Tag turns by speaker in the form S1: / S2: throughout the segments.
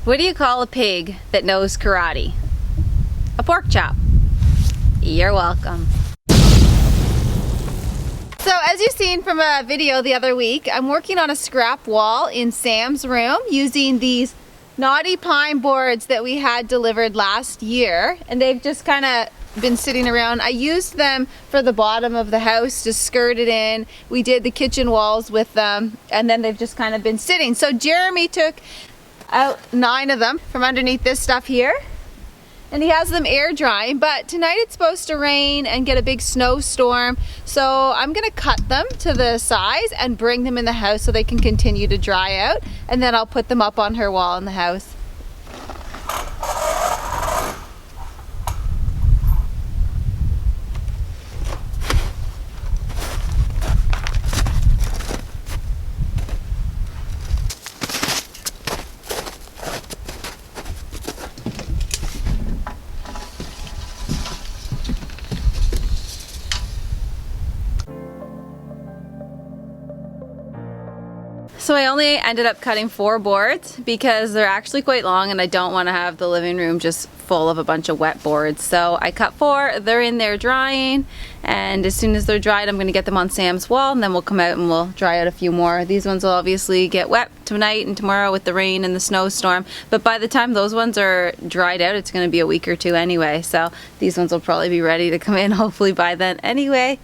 S1: What do you call a pig that knows karate? A pork chop. You're welcome. So as you've seen from a video the other week, I'm working on a scrap wall in Sam's room using these knotty pine boards that we had delivered last year, and they've just kind of been sitting around. I used them for the bottom of the house to skirt it in. We did the kitchen walls with them, and then they've just kind of been sitting. So Jeremy took out 9 of them from underneath this stuff here, and he has them air drying, but tonight it's supposed to rain and get a big snowstorm, so I'm gonna cut them to the size and bring them in the house so they can continue to dry out, and then I'll put them up on her wall in the house. So I only ended up cutting 4 boards because they're actually quite long and I don't want to have the living room just full of a bunch of wet boards. So I cut 4, they're in there drying, and as soon as they're dried I'm going to get them on Sam's wall, and then we'll come out and we'll dry out a few more. These ones will obviously get wet tonight and tomorrow with the rain and the snowstorm, but by the time those ones are dried out it's going to be a week or 2 anyway, so these ones will probably be ready to come in hopefully by then anyway.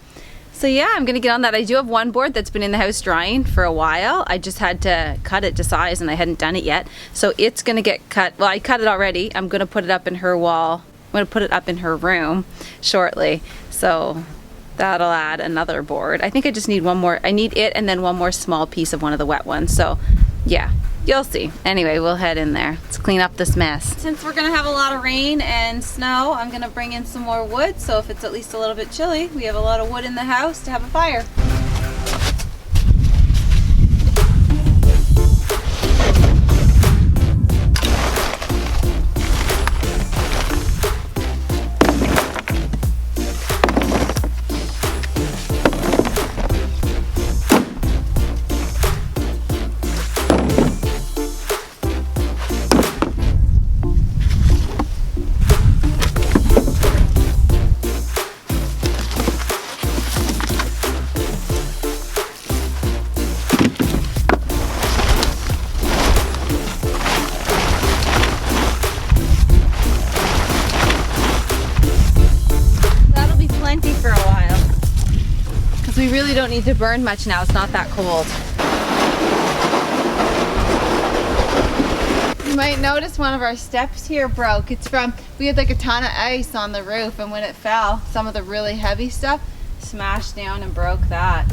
S1: So yeah, I'm gonna get on that. I do have one board that's been in the house drying for a while. I just had to cut it to size and I hadn't done it yet. So it's gonna get cut. Well, I cut it already. I'm gonna put it up in her wall. I'm gonna put it up in her room shortly. So that'll add another board. I think I just need one more. I need it and then one more small piece of one of the wet ones. So yeah, you'll see. Anyway, we'll head in there. Let's clean up this mess. Since we're gonna have a lot of rain and snow, I'm gonna bring in some more wood, so if it's at least a little bit chilly, we have a lot of wood in the house to have a fire. For a while, because we really don't need to burn much now. It's not that cold. You might notice one of our steps here broke. It's from, we had like a ton of ice on the roof, and when it fell, some of the really heavy stuff smashed down and broke that.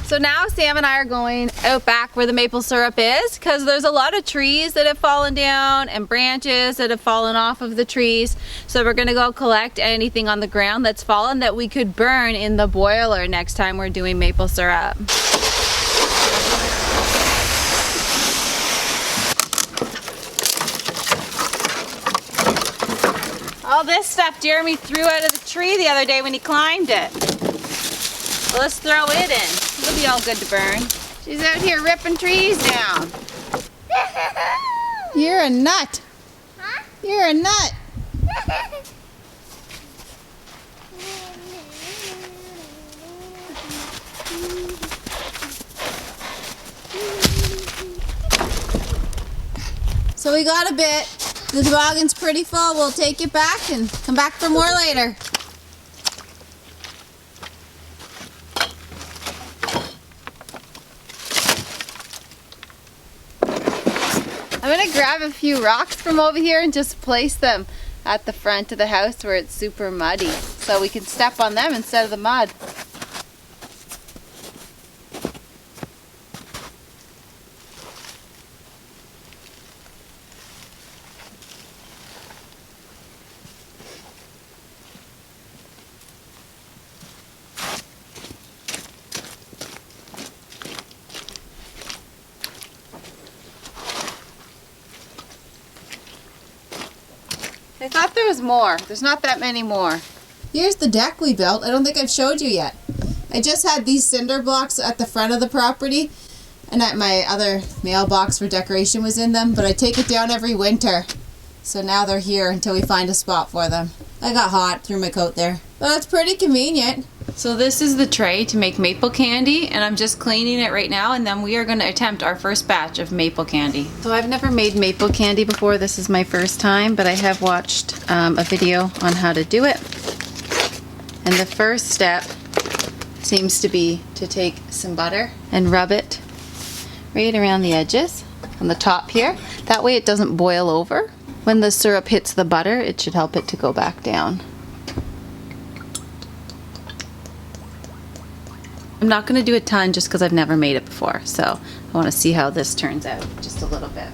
S1: So now Sam and I are going out back where the maple syrup is, because there's a lot of trees that have fallen down and branches that have fallen off of the trees. So we're gonna go collect anything on the ground that's fallen that we could burn in the boiler next time we're doing maple syrup. All this stuff Jeremy threw out of the tree the other day when he climbed it. Well, let's throw it in. It'll be all good to burn. She's out here ripping trees down. You're a nut. Huh? You're a nut. So we got a bit. The toboggan's pretty full. We'll take it back and come back for more later. I'm gonna grab a few rocks from over here and just place them at the front of the house where it's super muddy, so we can step on them instead of the mud. there was more. There's not that many more.
S2: Here's the deck we built. I don't think I've showed you yet. I just had these cinder blocks at the front of the property, and at my other mailbox for decoration was in them, but I take it down every winter. So now they're here until we find a spot for them. I got hot, threw my coat there. But it's pretty convenient.
S1: So this is the tray to make maple candy, and I'm just cleaning it right now, and then we are going to attempt our first batch of maple candy. So I've never made maple candy before. This is my first time, but I have watched a video on how to do it. And the first step seems to be to take some butter and rub it right around the edges on the top here. That way it doesn't boil over. When the syrup hits the butter, it should help it to go back down. I'm not going to do a ton just because I've never made it before, so I want to see how this turns out just a little bit.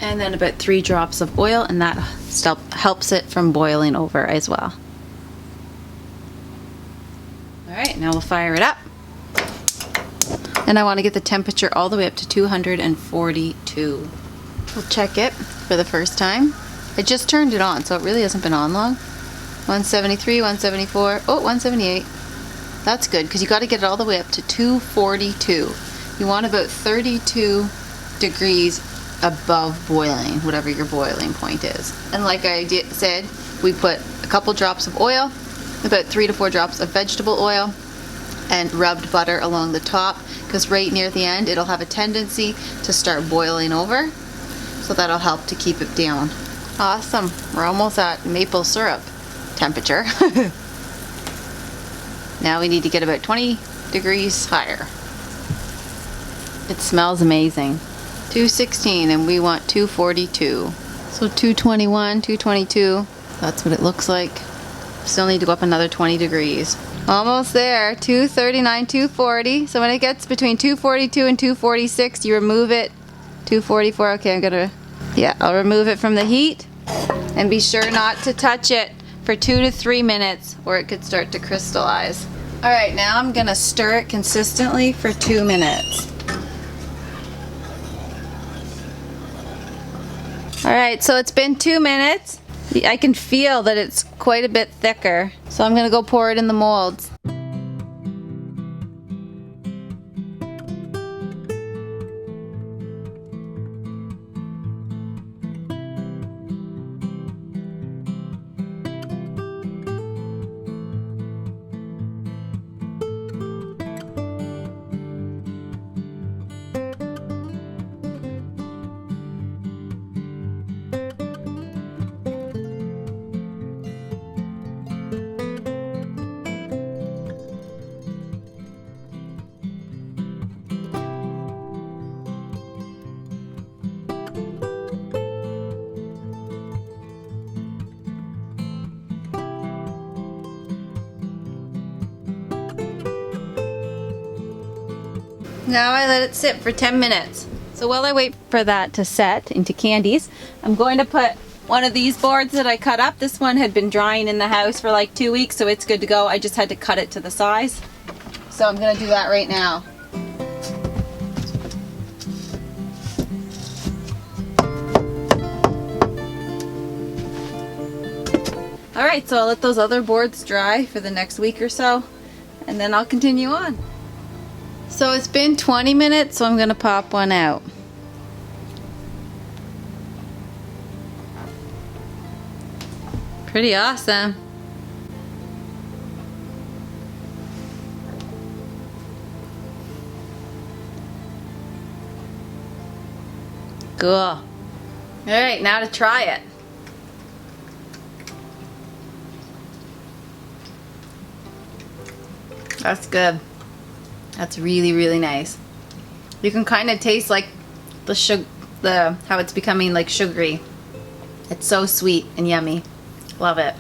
S1: And then about 3 drops of oil, and that helps it from boiling over as well. Alright, now we'll fire it up. And I want to get the temperature all the way up to 242. We'll check it for the first time. I just turned it on, so it really hasn't been on long. 173, 174, oh, 178. That's good, because you got to get it all the way up to 242. You want about 32 degrees above boiling, whatever your boiling point is. And like I said, we put a couple drops of oil, about 3 to 4 drops of vegetable oil, and rubbed butter along the top, because right near the end it'll have a tendency to start boiling over, so that'll help to keep it down. Awesome, we're almost at maple syrup temperature. Now we need to get about 20 degrees higher. It smells amazing. 216, and we want 242. So 221, 222, that's what it looks like. Still need to go up another 20 degrees. Almost there, 239, 240. So when it gets between 242 and 246, you remove it. 244, okay, I'll remove it from the heat. And be sure not to touch it for 2 to 3 minutes, or it could start to crystallize. Alright, now I'm gonna stir it consistently for 2 minutes. Alright, so it's been 2 minutes. I can feel that it's quite a bit thicker. So I'm gonna go pour it in the molds. Now I let it sit for 10 minutes. So while I wait for that to set into candies, I'm going to put one of these boards that I cut up. This one had been drying in the house for like 2 weeks, so it's good to go. I just had to cut it to the size. So I'm going to do that right now. Alright, so I'll let those other boards dry for the next week or so, and then I'll continue on. So it's been 20 minutes, so I'm going to pop one out. Pretty awesome. Cool. Alright, now to try it. That's good. That's really, really nice. You can kind of taste like how it's becoming like sugary. It's so sweet and yummy. Love it.